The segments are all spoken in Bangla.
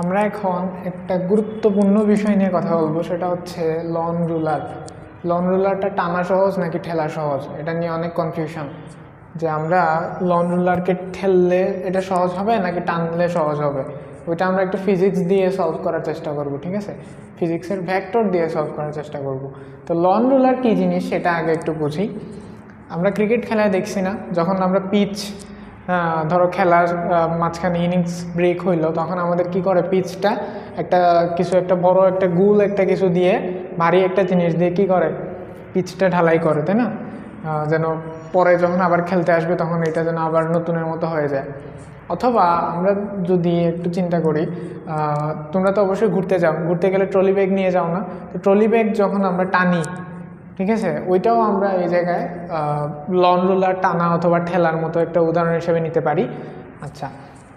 আমরা এখন একটা গুরুত্বপূর্ণ বিষয় নিয়ে কথা বলবো, সেটা হচ্ছে লন রুলার। লন রুলারটা টানা সহজ নাকি ঠেলা সহজ, এটা নিয়ে অনেক কনফিউশন। যে আমরা লন রুলারকে ঠেললে এটা সহজ হবে নাকি টানলে সহজ হবে, ওইটা আমরা একটু ফিজিক্স দিয়ে সলভ করার চেষ্টা করব। ঠিক আছে, ফিজিক্সের ভেক্টর দিয়ে সলভ করার চেষ্টা করব। তো লন রুলার কী জিনিস সেটা আগে একটু বুঝি। আমরা ক্রিকেট খেলায় দেখছি না, যখন আমরা পিচ ধরো খেলার মাঝখানে ইনিংস ব্রেক হইলো, তখন আমাদের কি করে, পিচটা একটা বড় একটা গুল একটা কিছু দিয়ে, ভারী একটা জিনিস দিয়ে কি করে, পিচটা ঢালাই করে, তাই না? যেন পরে যখন আবার খেলতে আসবে তখন এটা যেন আবার নতুনের মতো হয়ে যায়। অথবা আমরা যদি একটু চিন্তা করি, তোমরা তো অবশ্যই ঘুরতে গেলে ট্রলি ব্যাগ নিয়ে যাও না? তো ট্রলি ব্যাগ যখন আমরা টানি, ঠিক আছে, ওইটাও আমরা এই জায়গায় লন রুলার টানা অথবা ঠেলার মতো একটা উদাহরণ হিসেবে নিতে পারি। আচ্ছা,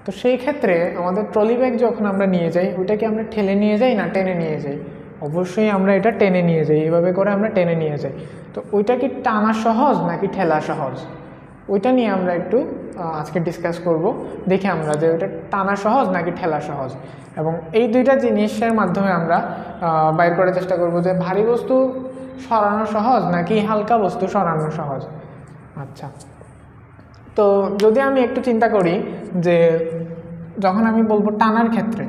তো সেই ক্ষেত্রে আমাদের ট্রলি ব্যাগ যখন আমরা নিয়ে যাই, ওইটাকে আমরা ঠেলে নিয়ে যাই না টেনে নিয়ে যাই? অবশ্যই আমরা এটা টেনে নিয়ে যাই, এইভাবে করে আমরা টেনে নিয়ে যাই। তো ওইটা কি টানা সহজ নাকি ঠেলা সহজ, ওইটা নিয়ে আমরা একটু আজকে ডিসকাস করব। দেখি আমরা যে ওইটা টানা সহজ নাকি ঠেলা সহজ, এবং এই দুইটা জিনিসের মাধ্যমে আমরা বাইর করার চেষ্টা করব যে ভারী বস্তু সরানো সহজ নাকি হালকা বস্তু সরানো সহজ। আচ্ছা, তো যদি আমি একটু চিন্তা করি যে যখন আমি বলবো টানার ক্ষেত্রে,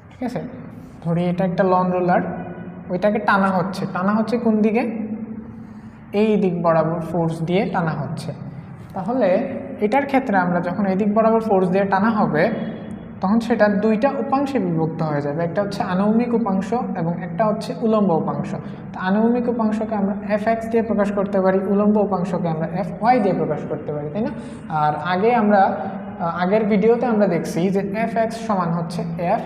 ঠিক আছে, ধরি এটা একটা লন রুলার, ওইটাকে টানা হচ্ছে কোন দিকে, এই দিক বরাবর ফোর্স দিয়ে টানা হচ্ছে। তাহলে এটার ক্ষেত্রে আমরা যখন এই দিক বরাবর ফোর্স দিয়ে টানা হবে, তখন সেটা দুইটা উপাংশে বিভক্ত হয়ে যাবে। একটা হচ্ছে আনুভূমিক উপাংশ এবং একটা হচ্ছে উলম্ব উপাংশ। তো আনুভূমিক উপাংশকে আমরা Fx দিয়ে প্রকাশ করতে পারি, উলম্ব উপাংশকে আমরা Fy দিয়ে প্রকাশ করতে পারি, তাই না? আর আগের ভিডিওতে আমরা দেখছি যে Fx সমান হচ্ছে F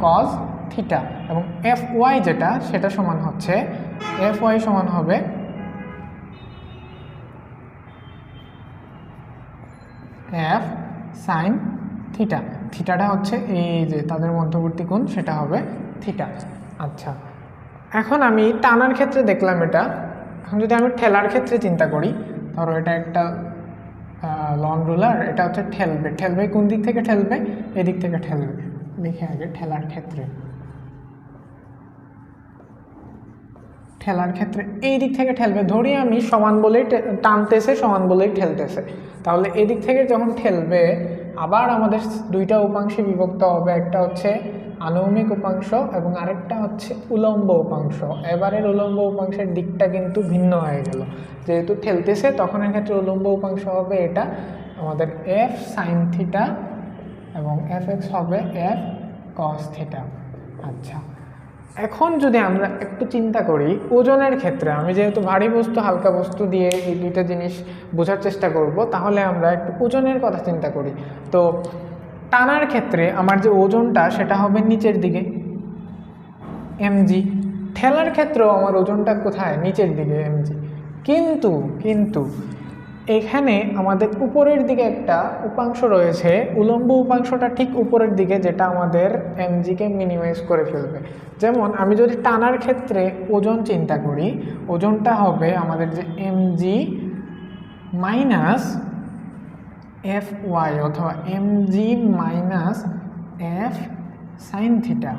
cos থিটা, এবং Fy যেটা সেটা সমান হচ্ছে Fy সমান হবে F sin থিটা। থিটাটা হচ্ছে এই যে তাদের মধ্যবর্তী কোণ, সেটা হবে থিটা। আচ্ছা, এখন আমি টানার ক্ষেত্রে দেখলাম এটা। এখন যদি আমি ঠেলার ক্ষেত্রে চিন্তা করি, ধরো এটা একটা লন রুলার, এটা হচ্ছে ঠেলবে কোন দিক থেকে ঠেলবে, এদিক থেকে ঠেলবে। দেখি আগে ঠেলার ক্ষেত্রে এই দিক থেকে ঠেলবে। ধরি আমি সমান বলেই টানতেছে, সমান বলেই ঠেলতেছে, তাহলে এদিক থেকে যখন ঠেলবে আবার আমাদের দুইটা উপাংশে বিভক্ত হবে, একটা হচ্ছে আনুভূমিক উপাংশ এবং আরেকটা হচ্ছে উলম্ব উপাংশ। এবারের উলম্ব উপাংশের দিকটা কিন্তু ভিন্ন হয়ে গেল, যেহেতু ঠেলতেছে তখন এক্ষেত্রে উলম্ব উপাংশ হবে এটা আমাদের F sin থিটা এবং Fx হবে F cos থিটা। আচ্ছা, এখন যদি আমরা একটু চিন্তা করি ওজনের ক্ষেত্রে, আমি যেহেতু ভারী বস্তু হালকা বস্তু দিয়ে এই দুইটা জিনিস বোঝার চেষ্টা করব, তাহলে আমরা একটু ওজনের কথা চিন্তা করি। তো টানার ক্ষেত্রে আমার যে ওজনটা সেটা হবে নিচের দিকে mg, ঠেলার ক্ষেত্রেও আমার ওজনটা কোথায়, নিচের দিকে mg। কিন্তু এখানে আমাদের উপরের দিকে একটা উপাংশ রয়েছে, উলম্ব উপাংশটা ঠিক উপরের দিকে, যেটা আমাদের mgকে মিনিমাইজ করে ফেলবে। যেমন আমি যদি টানার ক্ষেত্রে ওজন চিন্তা করি, ওজনটা হবে আমাদের যে mg মাইনাস Fy অথবা mg minus F sin theta.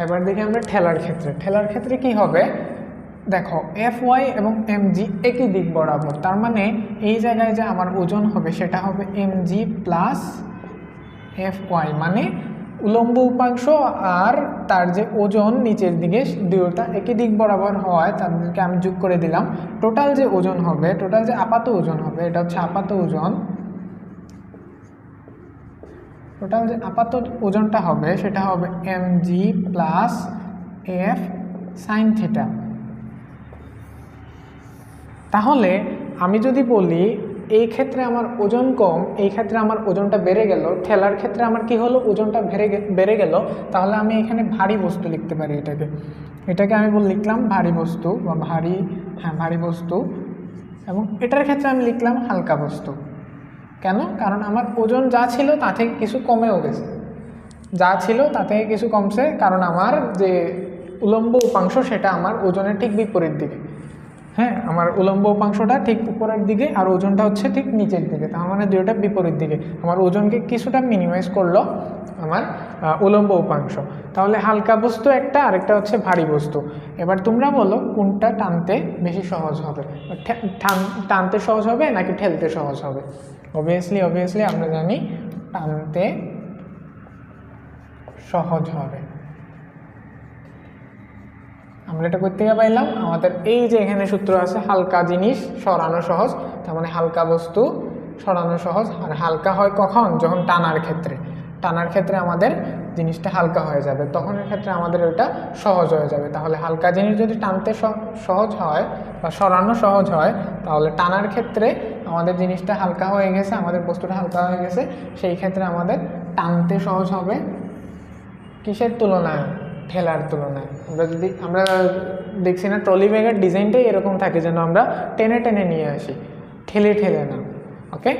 এবার দেখি আমরা ঠেলার ক্ষেত্রে কি হবে। দেখো Fy এবং mg একই দিক বরাবর, তার মানে এই জায়গায় যে আমার ওজন হবে সেটা হবে mg প্লাস Fy, মানে উলম্ব উপাংশ আর তার যে ওজন নিচের দিকে দুটোটা একই দিক বরাবর হওয়ায় তাদেরকে আমি যোগ করে দিলাম। টোটাল যে আপাত ওজন হবে এটা হচ্ছে আপাত ওজনটা হবে সেটা হবে mg plus F sin theta. তাহলে আমি যদি বলি এই ক্ষেত্রে আমার ওজন কম, এই ক্ষেত্রে আমার ওজনটা বেড়ে গেল, ঠেলার ক্ষেত্রে আমার কি হলো, ওজনটা বেড়ে গেল, তাহলে আমি এখানে ভারী বস্তু লিখতে পারি। এটাকে আমি লিখলাম ভারী বস্তু বা ভারী বস্তু, এবং এটার ক্ষেত্রে আমি লিখলাম হালকা বস্তু। কেন? কারণ আমার ওজন যা ছিল তা থেকে কিছু কমেও গেছে, কারণ আমার যে উলম্ব উপাংশ সেটা আমার ওজনের ঠিক বিপরীত দিকে। হ্যাঁ, আমার উলম্ব উপাংশটা ঠিক উপরের দিকে আর ওজনটা হচ্ছে ঠিক নিচের দিকে, তার মানে দুইটা বিপরীত দিকে। আমার ওজনকে কিছুটা মিনিমাইজ করলো আমার উলম্ব উপাংশ। তাহলে হালকা বস্তু একটা, আরেকটা হচ্ছে ভারী বস্তু। এবার তোমরা বলো কোনটা টানতে বেশি সহজ হবে, টানতে সহজ হবে নাকি ঠেলতে সহজ হবে? অবভিয়াসলি আমরা জানি টানতে সহজ হবে। আমরা এটা করতে গিয়ে পাইলাম, আমাদের এই যে এখানে সূত্র আছে, হালকা জিনিস সরানো সহজ, তার মানে হালকা বস্তু সরানো সহজ। আর হালকা হয় কখন? যখন টানার ক্ষেত্রে আমাদের জিনিসটা হালকা হয়ে যাবে, তখন এর ক্ষেত্রে আমাদের ওইটা সহজ হয়ে যাবে। তাহলে হালকা জিনিস যদি টানতে সহজ হয় বা সরানো সহজ হয়, তাহলে টানার ক্ষেত্রে আমাদের জিনিসটা হালকা হয়ে গেছে, আমাদের বস্তুটা হালকা হয়ে গেছে, সেই ক্ষেত্রে আমাদের টানতে সহজ হবে কিসের তুলনায়? ঠেলার তুলনায়। আমরা দেখছি না, ট্রলি ব্যাগের ডিজাইনটাই এরকম থাকে, যেন আমরা টেনে টেনে নিয়ে আসি, ঠেলে ঠেলে না। ওকে।